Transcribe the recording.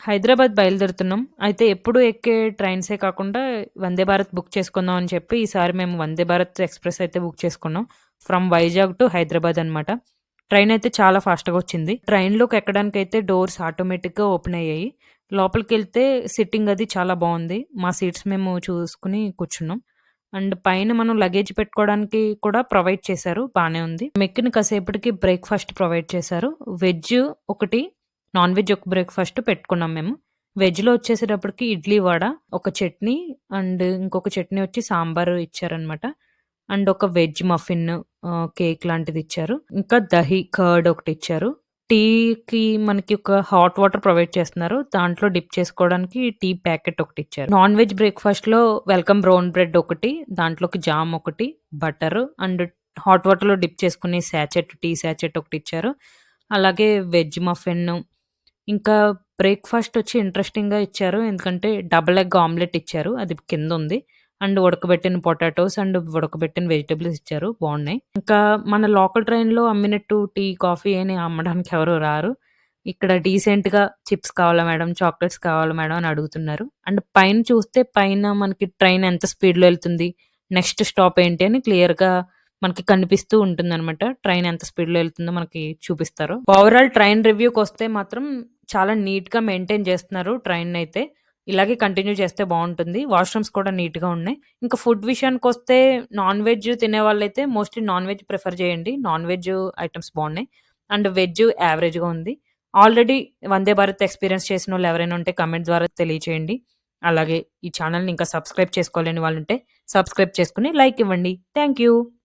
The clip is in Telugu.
హైదరాబాద్ బయలుదేరుతున్నాం. అయితే ఎప్పుడు ఎక్కే ట్రైన్సే కాకుండా వందే భారత్ బుక్ చేసుకుందాం అని చెప్పి ఈసారి మేము వందే భారత్ ఎక్స్‌ప్రెస్ అయితే బుక్ చేసుకున్నాం. ఫ్రమ్ వైజాగ్ టు హైదరాబాద్ అనమాట. ట్రైన్ అయితే చాలా ఫాస్ట్‌గా వచ్చింది. ట్రైన్‌లోకి ఎక్కడానికైతే డోర్స్ ఆటోమేటిక్‌గా ఓపెన్ అయ్యాయి. లోపలికెళ్తే సిట్టింగ్ అది చాలా బావుంది. మా సీట్స్ మేము చూసుకొని కూర్చున్నాం. అండ్ పైన మనం లగేజ్ పెట్టుకోవడానికి కూడా ప్రొవైడ్ చేశారు. బానే ఉంది. మెక్కిన కాసేపటికి బ్రేక్‌ఫాస్ట్ ప్రొవైడ్ చేశారు. వెజ్ ఒకటి, నాన్ వెజ్ ఒక బ్రేక్‌ఫాస్ట్ పెట్టుకున్నాం మేము. వెజ్‌లో వచ్చేసేటప్పటికి ఇడ్లీ, వడ, ఒక చట్నీ అండ్ ఇంకొక చట్నీ వచ్చి సాంబారు ఇచ్చారనమాట. అండ్ ఒక వెజ్ మఫిన్ కేక్ లాంటిదిచ్చారు. ఇంకా దహి, కర్డ్ ఒకటిచ్చారు. టీకి మనకి ఒక హాట్ వాటర్ ప్రొవైడ్ చేస్తున్నారు. దాంట్లో డిప్ చేసుకోవడానికి టీ ప్యాకెట్ ఒకటిచ్చారు. నాన్ వెజ్ బ్రేక్‌ఫాస్ట్‌లో వెల్కమ్ బ్రౌన్ బ్రెడ్ ఒకటి, దాంట్లోకి జామ్ ఒకటి, బటరు అండ్ హాట్ వాటర్‌లో డిప్ చేసుకునే సాచెట్, టీ సాచెట్ ఒకటిచ్చారు. అలాగే వెజ్ మఫిన్, ఇంకా బ్రేక్‌ఫాస్ట్ వచ్చి ఇంట్రెస్టింగ్‌గా ఇచ్చారు. ఎందుకంటే డబుల్ ఎగ్ ఆమ్లెట్ ఇచ్చారు. అది కిందుంది. అండ్ ఉడకబెట్టిన పొటాటోస్ అండ్ ఉడకబెట్టిన వెజిటబుల్స్ ఇచ్చారు. బావున్నాయి. ఇంకా మన లోకల్ ట్రైన్‌లో అమ్మినట్టు టీ, కాఫీ అని అమ్మడానికి ఎవరు రారు. ఇక్కడ డీసెంట్‌గా చిప్స్ కావాలా మేడం, చాక్లెట్స్ కావాలా మేడం అని అడుగుతున్నారు. అండ్ పైన చూస్తే పైన మనకి ట్రైన్ ఎంత స్పీడ్‌లో ఎళ్తుంది, నెక్స్ట్ స్టాప్ ఏంటి అని క్లియర్‌గా మనకి కనిపిస్తూ ఉంటుందనమాట. ట్రైన్ ఎంత స్పీడ్‌లో ఎళ్తుందో మనకి చూపిస్తారు. ఓవరాల్ ట్రైన్ రివ్యూకొస్తే మాత్రం చాలా నీట్‌గా మెయింటైన్ చేస్తున్నారు ట్రైన్‌నయితే. ఇలాగే కంటిన్యూ చేస్తే బావుంటుంది. వాష్‌రూమ్స్ కూడా నీట్‌గా ఉన్నాయి. ఇంకా ఫుడ్ విషయానికొస్తే నాన్ వెజ్ తినేవాళ్ళైతే మోస్ట్‌లీ నాన్ వెజ్ ప్రిఫర్ చేయండి. నాన్ వెజ్ ఐటెమ్స్ బావున్నాయి. అండ్ వెజ్ యావరేజ్‌గా ఉంది. ఆల్రెడీ వందే భారత్ ఎక్స్‌పీరియన్స్ చేసినోళ్ళు ఎవరైనా ఉంటే కామెంట్ ద్వారా తెలియచేయండి. అలాగే ఈ ఛానెల్‌ని ఇంకా సబ్స్క్రైబ్ చేసుకోలేని వాళ్ళుంటే సబ్స్క్రైబ్ చేసుకొని లైక్ ఇవ్వండి. Thank you.